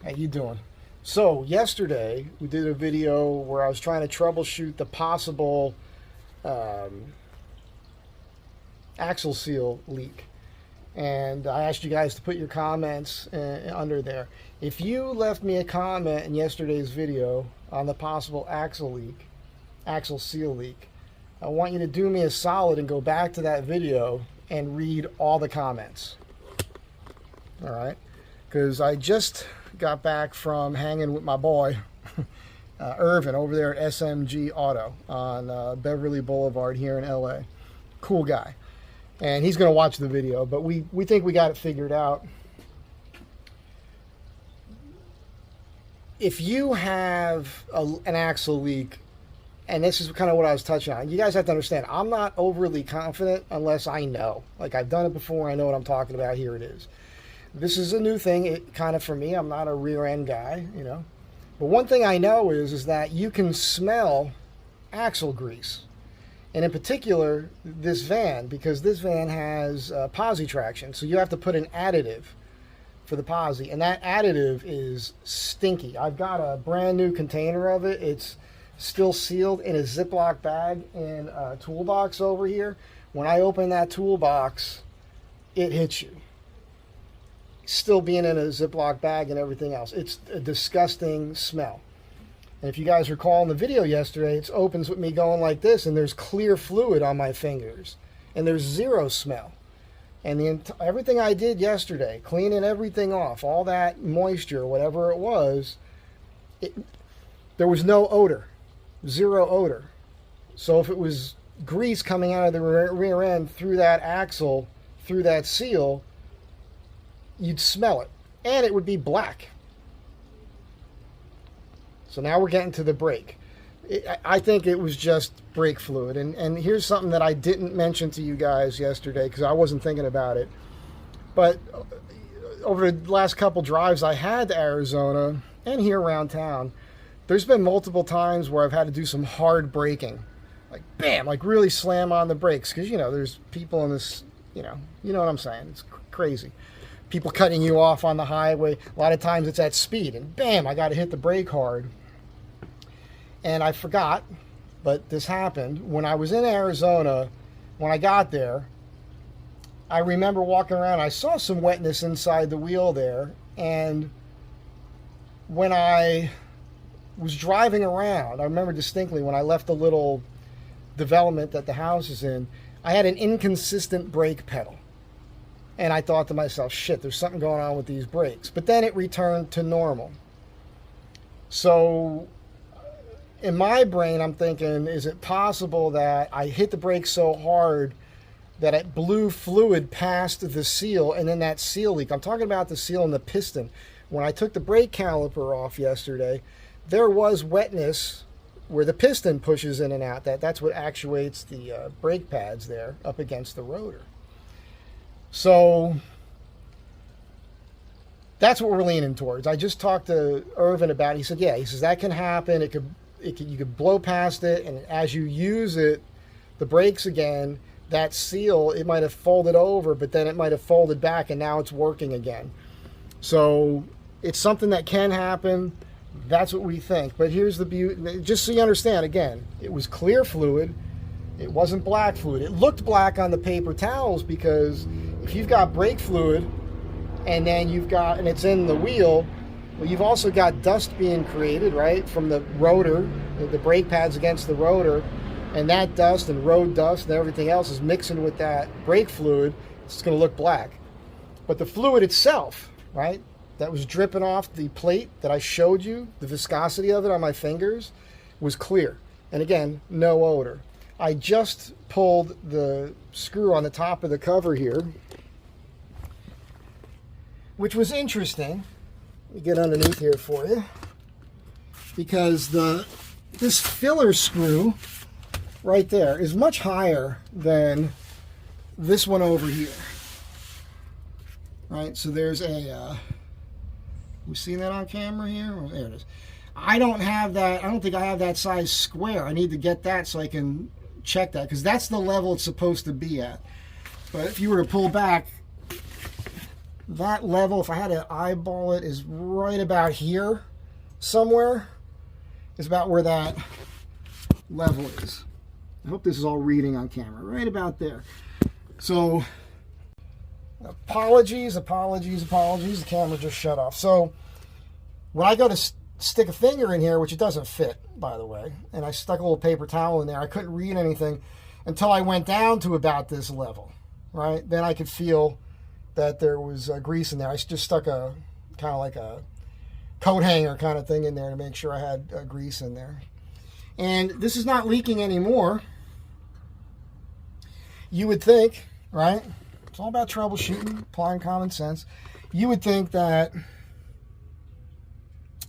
How you doing? So yesterday we did a video where I was trying to troubleshoot the possible axle seal leak, and I asked you guys to put your comments under there. If you left me a comment in yesterday's video on the possible axle seal leak, I want you to do me a solid and go back to that video and read all the comments. All right, because I just got back from hanging with my boy Irvin over there at SMG Auto on Beverly Boulevard here in LA. Cool guy, and he's going to watch the video, but we think we got it figured out. If you have an axle leak, and this is kind of what I was touching on, you guys have to understand, I'm not overly confident unless I know. Like, I've done it before, I know what I'm talking about. Here it is. This is a new thing, kind of for me. I'm not a rear end guy, you know. But one thing I know is that you can smell axle grease. And in particular, this van, because this van has posi traction. So you have to put an additive for the posi. And that additive is stinky. I've got a brand new container of it. It's still sealed in a Ziploc bag in a toolbox over here. When I open that toolbox, it hits you. Still being in a Ziploc bag and everything else. It's a disgusting smell. And if you guys recall in the video yesterday, it opens with me going like this, and there's clear fluid on my fingers, and there's zero smell. And everything I did yesterday, cleaning everything off, all that moisture, whatever it was, there was no odor, zero odor. So if it was grease coming out of the rear end through that axle, through that seal, you'd smell it, and it would be black. So now we're getting to the brake. I think it was just brake fluid. And here's something that I didn't mention to you guys yesterday because I wasn't thinking about it. But over the last couple drives I had to Arizona and here around town, there's been multiple times where I've had to do some hard braking. Like, bam, like really slam on the brakes. Because, you know, there's people in this, you know what I'm saying. It's crazy. People cutting you off on the highway. A lot of times it's at speed, and bam, I got to hit the brake hard. And I forgot, but this happened. When I was in Arizona, when I got there, I remember walking around, I saw some wetness inside the wheel there, and when I was driving around, I remember distinctly when I left the little development that the house is in, I had an inconsistent brake pedal. And I thought to myself, shit, there's something going on with these brakes. But then it returned to normal. So in my brain, I'm thinking, is it possible that I hit the brakes so hard that it blew fluid past the seal, and then that seal leak? I'm talking about the seal and the piston. When I took the brake caliper off yesterday, there was wetness where the piston pushes in and out. That's what actuates the brake pads there up against the rotor. So that's what we're leaning towards. I just talked to Irvin about it. He said, yeah, he says that can happen. You could blow past it, and as you use it, the brakes again, that seal, it might have folded over, but then it might have folded back, and now it's working again. So it's something that can happen. That's what we think. But here's the beauty, just so you understand, again, it was clear fluid. It wasn't black fluid. It looked black on the paper towels because if you've got brake fluid and then and it's in the wheel, well, you've also got dust being created, right, from the rotor, the brake pads against the rotor, and that dust and road dust and everything else is mixing with that brake fluid. It's going to look black. But the fluid itself, right, that was dripping off the plate that I showed you, the viscosity of it on my fingers, was clear. And again, no odor. I just pulled the screw on the top of the cover here, which was interesting. Let me get underneath here for you, because this filler screw right there is much higher than this one over here. Right, so there's we seen that on camera here? Oh, there it is. I don't have that. I don't think I have that size square. I need to get that so I can check that, because that's the level it's supposed to be at. But if you were to pull back, that level, if I had to eyeball it, is right about here somewhere. Is about where that level is. I hope this is all reading on camera. Right about there. So, apologies. The camera just shut off. So, when I go to stick a finger in here, which it doesn't fit, by the way, and I stuck a little paper towel in there, I couldn't read anything until I went down to about this level, right? Then I could feel that there was grease in there. I just stuck a kind of like a coat hanger kind of thing in there to make sure I had grease in there. And this is not leaking anymore. You would think, right? It's all about troubleshooting, applying common sense. You would think that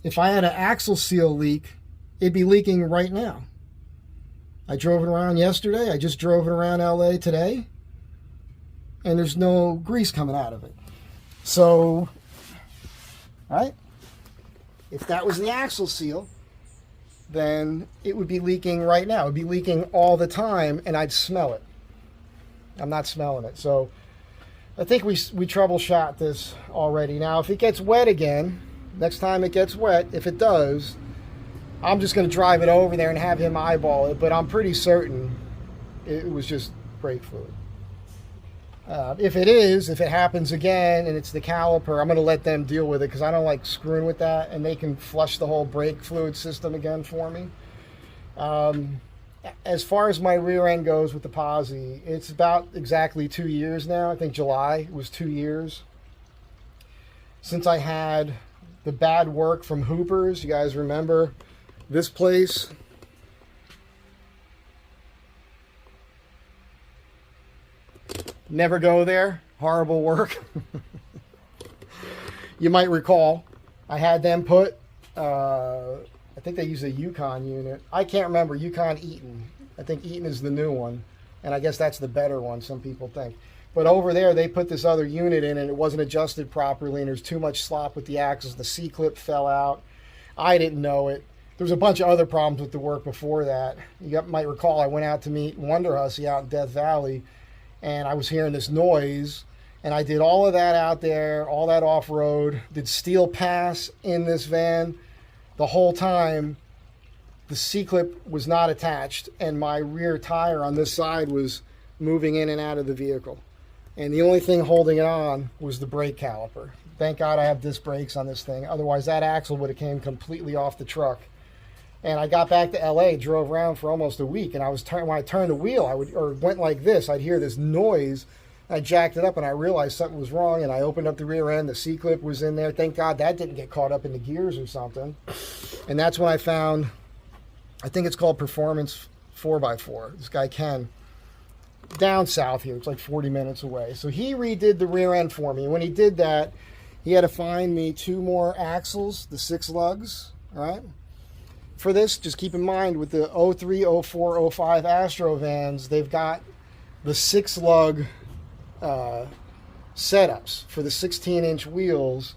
if I had an axle seal leak, it'd be leaking right now. I drove it around yesterday. I just drove it around LA today. And there's no grease coming out of it. So, right? If that was the axle seal, then it would be leaking right now. It would be leaking all the time, and I'd smell it. I'm not smelling it. So I think we troubleshot this already. Now, if it gets wet again, next time it gets wet, if it does, I'm just going to drive it over there and have him eyeball it. But I'm pretty certain it was just brake fluid. If it happens again and it's the caliper, I'm going to let them deal with it because I don't like screwing with that, and they can flush the whole brake fluid system again for me. As far as my rear end goes with the Posi, it's about exactly 2 years now. I think July was 2 years since I had the bad work from Hooper's. You guys remember this place? Never go there. Horrible work. You might recall I had them put, I think they use a Yukon unit. I can't remember. Yukon Eaton. I think Eaton is the new one. And I guess that's the better one, some people think. But over there, they put this other unit in, and it wasn't adjusted properly, and there's too much slop with the axles. The C-clip fell out. I didn't know it. There was a bunch of other problems with the work before that. You might recall I went out to meet Wonder Hussy out in Death Valley, and I was hearing this noise, and I did all of that out there, all that off-road, did steel pass in this van. The whole time, the C-clip was not attached, and my rear tire on this side was moving in and out of the vehicle. And the only thing holding it on was the brake caliper. Thank God I have disc brakes on this thing. Otherwise, that axle would have came completely off the truck. And I got back to LA, drove around for almost a week, and when I turned the wheel, went like this, I'd hear this noise. I jacked it up, and I realized something was wrong, and I opened up the rear end. The C-clip was in there. Thank God that didn't get caught up in the gears or something. And that's when I found, I think it's called Performance 4x4. This guy Ken, down south here. It's like 40 minutes away. So he redid the rear end for me. And when he did that, he had to find me 2 more axles, the 6 lugs, all right? For this, just keep in mind with the 03, 04, 05 Astro vans, they've got the 6 lug setups for the 16-inch wheels,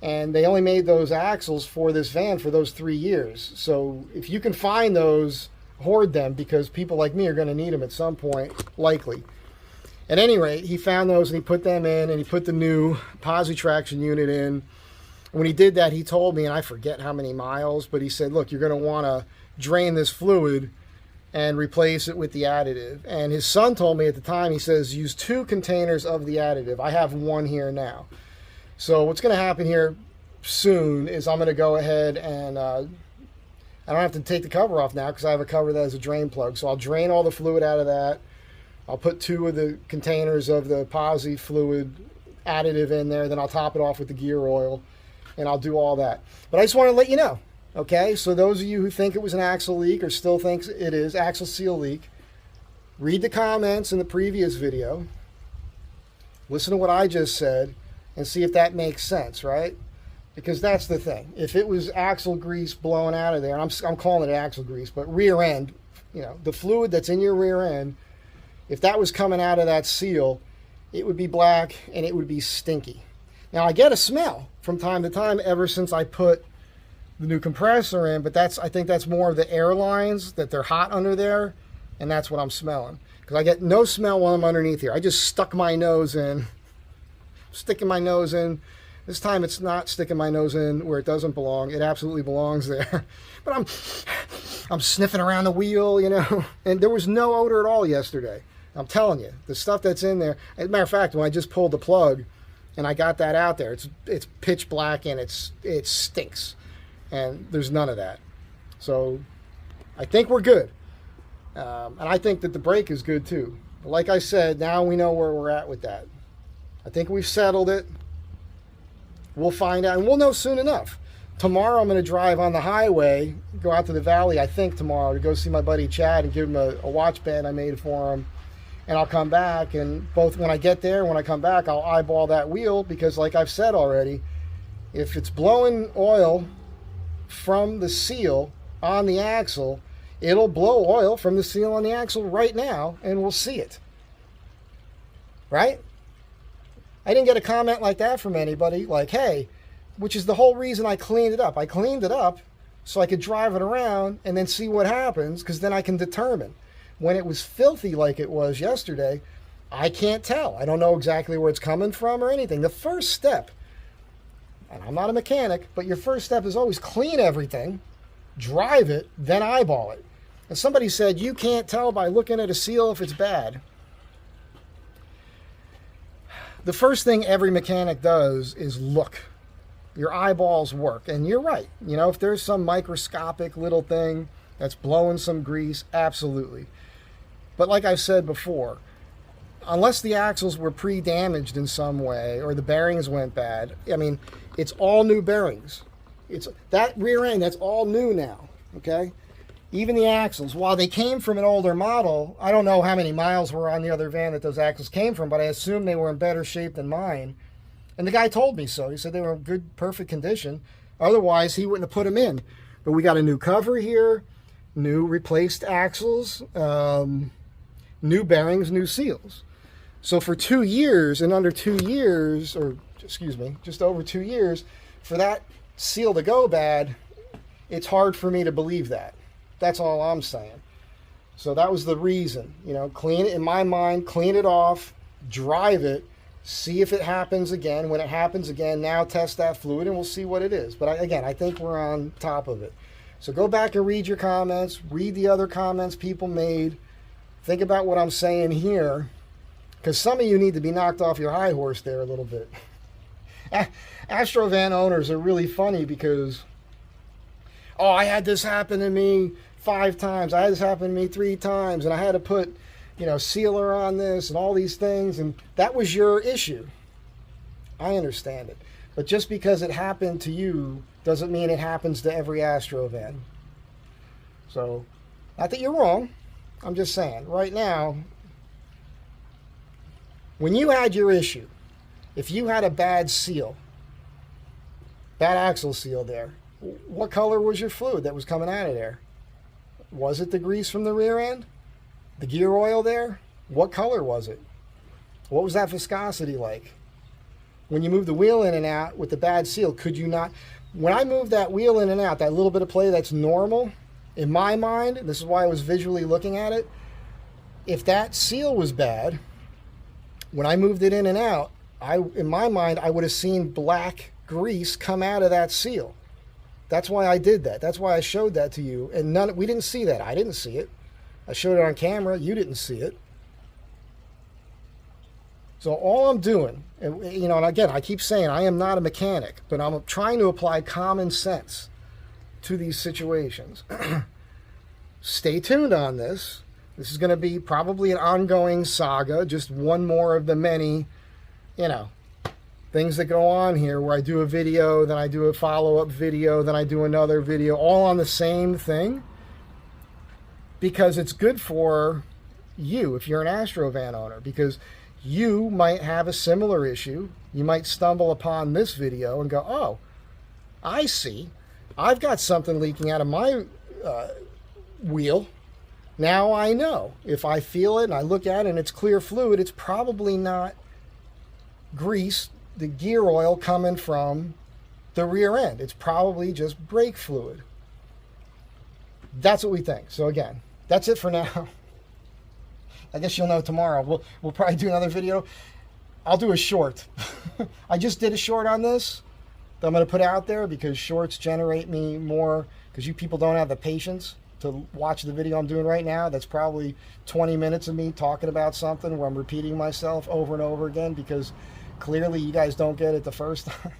and they only made those axles for this van for those 3 years. So if you can find those, hoard them, because people like me are going to need them at some point, likely. At any rate, he found those and he put them in, and he put the new Posi traction unit in. When he did that, he told me, and I forget how many miles, but he said, look, you're going to want to drain this fluid and replace it with the additive. And his son told me at the time, he says, use 2 containers of the additive. I have 1 here now. So what's going to happen here soon is I'm going to go ahead and I don't have to take the cover off now because I have a cover that has a drain plug. So I'll drain all the fluid out of that. I'll put 2 of the containers of the Posi fluid additive in there. Then I'll top it off with the gear oil. And I'll do all that. But I just want to let you know, okay? So those of you who think it was an axle leak or still thinks it is, axle seal leak, read the comments in the previous video, listen to what I just said, and see if that makes sense, right? Because that's the thing. If it was axle grease blowing out of there, and I'm calling it axle grease, but rear end, you know, the fluid that's in your rear end, if that was coming out of that seal, it would be black and it would be stinky. Now, I get a smell from time to time ever since I put the new compressor in, but I think that's more of the air lines, that they're hot under there, and that's what I'm smelling. Because I get no smell while I'm underneath here. I just stuck my nose in, sticking my nose in. This time it's not sticking my nose in where it doesn't belong. It absolutely belongs there. But I'm sniffing around the wheel, you know, and there was no odor at all yesterday. I'm telling you, the stuff that's in there. As a matter of fact, when I just pulled the plug and I got that out there, it's pitch black and it stinks. And there's none of that. So I think we're good. And I think that the brake is good too. But like I said, now we know where we're at with that. I think we've settled it. We'll find out, and we'll know soon enough. Tomorrow I'm going to drive on the highway, go out to the valley, I think tomorrow, to go see my buddy Chad and give him a watch band I made for him. And I'll come back, and both when I get there and when I come back, I'll eyeball that wheel, because like I've said already, if it's blowing oil from the seal on the axle, it'll blow oil from the seal on the axle right now, and we'll see it. Right? I didn't get a comment like that from anybody, like, hey, which is the whole reason I cleaned it up. I cleaned it up so I could drive it around and then see what happens, because then I can determine. When it was filthy like it was yesterday, I can't tell. I don't know exactly where it's coming from or anything. The first step, and I'm not a mechanic, but your first step is always clean everything, drive it, then eyeball it. And somebody said, you can't tell by looking at a seal if it's bad. The first thing every mechanic does is look. Your eyeballs work. And you're right. You know, if there's some microscopic little thing that's blowing some grease, absolutely. But like I've said before, unless the axles were pre-damaged in some way or the bearings went bad, I mean, it's all new bearings. It's that rear end, that's all new now, okay? Even the axles, while they came from an older model, I don't know how many miles were on the other van that those axles came from, but I assume they were in better shape than mine. And the guy told me so. He said they were in good, perfect condition. Otherwise, he wouldn't have put them in. But we got a new cover here, new replaced axles, new bearings, new seals. So for 2 years, and under 2 years, or excuse me, just over 2 years, for that seal to go bad, it's hard for me to believe that. That's all I'm saying. So that was the reason, you know, clean it in my mind, clean it off, drive it, see if it happens again. When it happens again, now test that fluid and we'll see what it is. But again, I think we're on top of it. So go back and read your comments, read the other comments people made, think about what I'm saying here, because some of you need to be knocked off your high horse there a little bit. Astro van owners are really funny because, oh, I had this happen to me 5 times. I had this happen to me 3 times, and I had to put, you know, sealer on this and all these things, and that was your issue. I understand it. But just because it happened to you doesn't mean it happens to every Astro van. So, not that you're wrong. I'm just saying, right now, when you had your issue, if you had a bad seal, bad axle seal there, what color was your fluid that was coming out of there? Was it the grease from the rear end? The gear oil there? What color was it? What was that viscosity like? When you move the wheel in and out with the bad seal, could you not? When I move that wheel in and out, that little bit of play that's normal, in my mind, this is why I was visually looking at it, if that seal was bad, when I moved it in and out, in my mind, I would have seen black grease come out of that seal. That's why I did that. That's why I showed that to you. And we didn't see that. I didn't see it. I showed it on camera. You didn't see it. So all I'm doing, and, you know, and again, I keep saying I am not a mechanic, but I'm trying to apply common sense to these situations. Stay tuned on this. This is going to be probably an ongoing saga, just one more of the many, you know, things that go on here where I do a video, then I do a follow-up video, then I do another video, all on the same thing, because it's good for you if you're an Astro van owner, because you might have a similar issue. You might stumble upon this video and go, oh, I see. I've got something leaking out of my wheel. Now I know. If I feel it and I look at it and it's clear fluid, it's probably not grease, the gear oil coming from the rear end. It's probably just brake fluid. That's what we think. So again, that's it for now. I guess you'll know tomorrow. We'll probably do another video. I'll do a short. I just did a short on this that I'm going to put out there because shorts generate me more, because you people don't have the patience to watch the video I'm doing right now. That's probably 20 minutes of me talking about something where I'm repeating myself over and over again because clearly you guys don't get it the first time.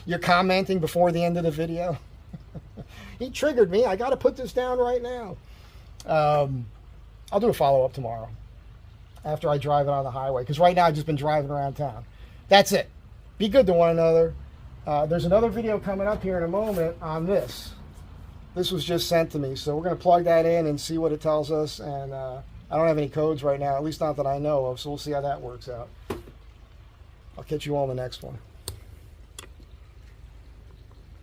You're commenting before the end of the video. He triggered me. I got to put this down right now. I'll do a follow-up tomorrow after I drive it on the highway, because right now I've just been driving around town. That's it. Be good to one another. There's another video coming up here in a moment on this. This was just sent to me, so we're going to plug that in and see what it tells us. And I don't have any codes right now, at least not that I know of, so we'll see how that works out. I'll catch you all in the next one.